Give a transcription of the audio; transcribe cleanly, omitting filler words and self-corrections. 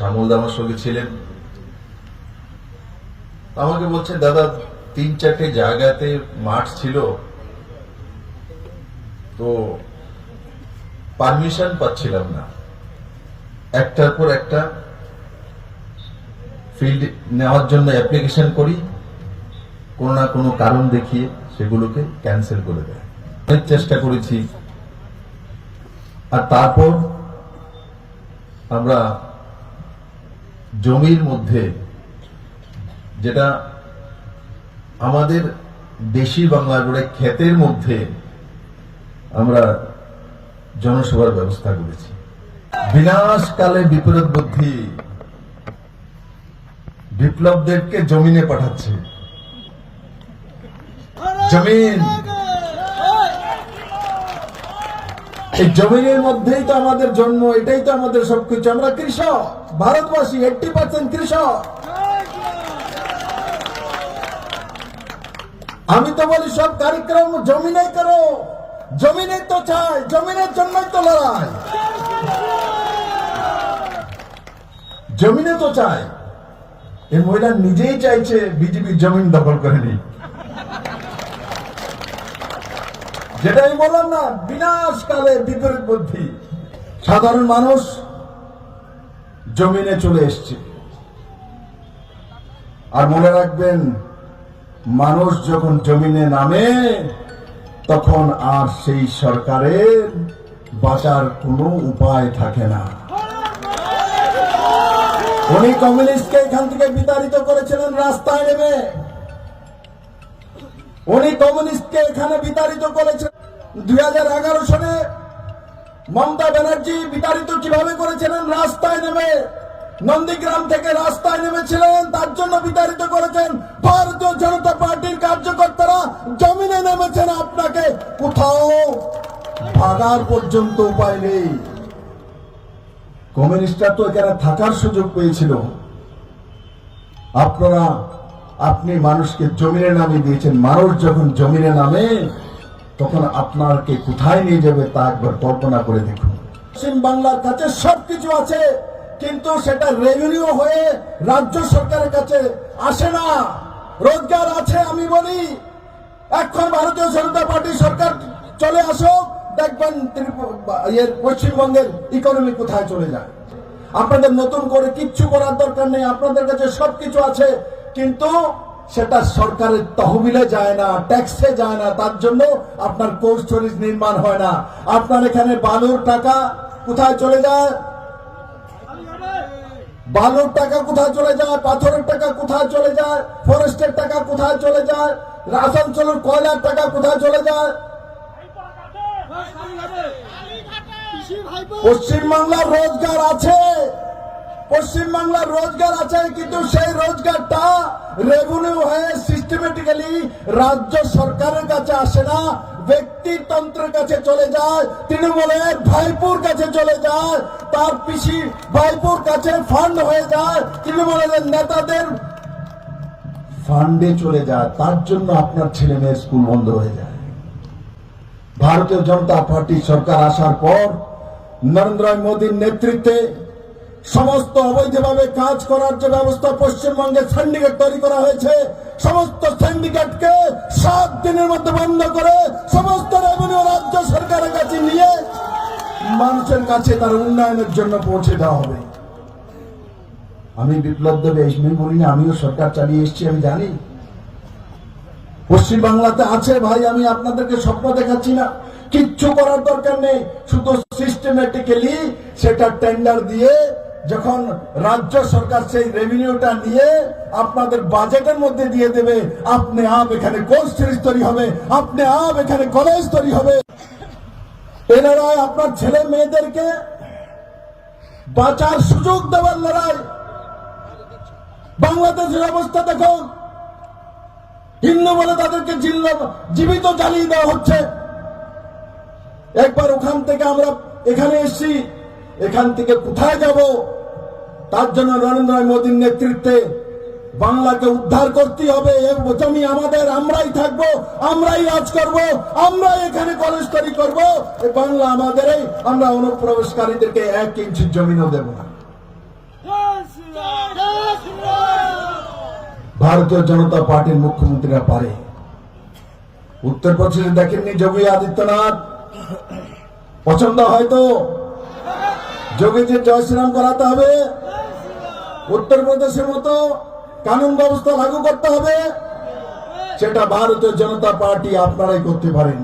শ্যামলদা আমার সঙ্গে ছিলেন। আমাকে বলছে, দাদা 3-4টে জায়গাতে মাঠ ছিল, তো পারমিশন পাচ্ছিলাম না, একটার পর একটা ফিল্ড নেওয়ার জন্য অ্যাপ্লিকেশন করি, কোনো না কোনো কারণ দেখিয়ে সেগুলোকে ক্যান্সেল করে দেয়। অনেক চেষ্টা করেছি, আর তারপর আমরা জমির মধ্যে, যেটা আমাদের দেশি বাংলা বলে ক্ষেতের মধ্যে আমরা জনসভার ব্যবস্থা করেছি। বিনাশকালে বিপরীত বুদ্ধি বিপ্লবদেরকে জমিনে পাঠাচ্ছে। জমিন, এই জমিনের মধ্যেই তো আমাদের জন্ম, এটাই তো আমাদের সবকিছু। আমরা কৃষক, ভারতবাসী 80% কৃষক। আমি তো বলি সব কার্যক্রম জমিনে করো, জমিনে তো চাই, জমিনের জন্যই তো লড়াই, জমিনে তো চাই। এই মহিলা নিজেই চাইছে বিজেপির জমিন দখল করে নি, যেটাই বললাম না, বিনাশকালে বিপরীত বুদ্ধি। সাধারণ মানুষ জমিনে চলে এসছে। আর মনে রাখবেন, মানুষ যখন জমিনে নামে তখন আর সেই সরকারের বাঁচার কোনো উপায় থাকে না। উনি কমিউনিস্টকে এখান থেকে বিতাড়িত করেছিলেন রাস্তায় নেমে। উনি কমিউনিস্টকে এখানে বিতাড়িত করেছেন 2011 সালে। মমতা ব্যানার্জি বিতাড়িত কিভাবে করেছিলেন? রাস্তায় নেমে, নন্দীগ্রাম থেকে রাস্তায় নেমেছিলেন, তার জন্য বিতাড়িত করেছেন। ভারতীয় জনতা পার্টির কার্যকর্তারা জমিনে নেমেছেন, আপনাকে কোথাও ভাগার পর্যন্ত উপায় নেই। কমিউনিস্টরা তো এখানে থাকার সুযোগ পেয়েছিল। আপনি মানুষকে জমিনে নামিয়ে দিয়েছেন। মানুষ যখন জমিনে নামে তখন আপনাকে কোথায় নিয়ে যাবে তা একবার কল্পনা করে দেখুন। পশ্চিম বাংলার কাছে সবকিছু আছে, কিন্তু সেটা রেভিনিউ হয়ে রাজ্য সরকারের কাছে আসে না। রোজগার আছে, আমি বলি এখন ভারতীয় জনতা পার্টি সরকার চলে আসুক, দেখবেন পশ্চিমবঙ্গের ইকোনমি কোথায় চলে যায়। আপনাদের নতুন করে কিচ্ছু করার দরকার নেই, আপনাদের কাছে সবকিছু আছে, কিন্তু সেটা সরকারের তহবিলে যায় না, ট্যাক্সে যায় না। তার জন্য আপনার কোল্ড স্টোরেজ নির্মাণ হয় না। আপনার এখানে বালুর টাকা কোথায় চলে যায়? বালুর টাকা কোথায় চলে যায়? পাথরের টাকা কোথায় চলে যায়? ফরেস্টের টাকা কোথায় চলে যায়? আসানসোলের কয়লার টাকা কোথায় চলে যায়? পশ্চিমবাংলার রোজগার আছে, পশ্চিমবাংলার রোজগার আছে, কিন্তু সেই রোজগারটা রেভিনিউ হয়ে সিস্টেমেটিক্যালি রাজ্য সরকারের কাছে আসে না, ব্যক্তিতন্ত্রের কাছে চলে যায়, তৃণমূলের ভাইপুর কাছে চলে যায়, তার পিসি ভাইপুর কাছে ফান্ড হয়ে যায়, তৃণমূলের নেতাদের ফান্ডে চলে যায়। তার জন্য আপনার ছেলে মেয়ের স্কুল বন্ধ হয়ে যায়। ভারতীয় জনতা পার্টি সরকার আসার পর নরেন্দ্র মোদীর নেতৃত্বে সমস্ত অবৈধভাবে কাজ করার যে ব্যবস্থা পশ্চিমবঙ্গে সিন্ডিকেট তৈরি করা হয়েছে, সমস্ত সিন্ডিকেটকে 7 দিনের মধ্যে বন্ধ করে সমস্ত রেভিনিউ রাজ্য সরকারের কাছে নিয়ে মানুষের কাছে তার উন্নয়নের জন্য পৌঁছে দেওয়া হবে। আমি বিপ্লব দেবে এই বলি না, আমিও সরকার চালিয়ে এসেছি, আমি জানি পশ্চিমবাংলাতে আছে ভাই। আমি আপনাদেরকে স্বপ্ন দেখাচ্ছি না, কিচ্ছু করার দরকার নেই, শুধু সিস্টেমেটিক্যালি সেটা টেন্ডার দিয়ে যখন রাজ্য সরকার সেই রেভিনিউটা নিয়ে আপনাদের বাজেটের মধ্যে দিয়ে দেবে, আপনি এখানে কোল্ড স্টোরেজ তৈরি হবে, আপনি এখানে কলেজ তৈরি হবে। এনারা আপনার ছেলে মেয়েদেরকে বাঁচার সুযোগ দেওয়ার লড়াই। বাংলাদেশের অবস্থা দেখুন, হিন্দু বলে তাদেরকে জীবিত জ্বালিয়ে দেওয়া হচ্ছে। একবার ওখান থেকে আমরা এখানে এসেছি, এখান থেকে কোথায় যাব? তার জন্য নরেন্দ্র মোদীর নেতৃত্বে বাংলাকে উদ্ধার করতে হবে। জমি আমাদের, আমরাই থাকবো, আমরাই রাজ করব, আমরাই এখানে কলেজ তৈরি করবো। বাংলা আমাদেরই, আমরা অনুপ্রবেশকারীদেরকে 1 ইঞ্চি জমিনও দেব না। ভারতীয় জনতা পার্টির মুখ্যমন্ত্রীরা পারে। উত্তরপ্রদেশে দেখেননি যোগী আদিত্যনাথ? পছন্দ হয়তো যোগীজির জয় শ্রীরাম করাতে হবে, উত্তরপ্রদেশের মতো কানুন ব্যবস্থা লাগু করতে হবে, সেটা ভারতীয় জনতা পার্টি আপনারাই করতে পারেন।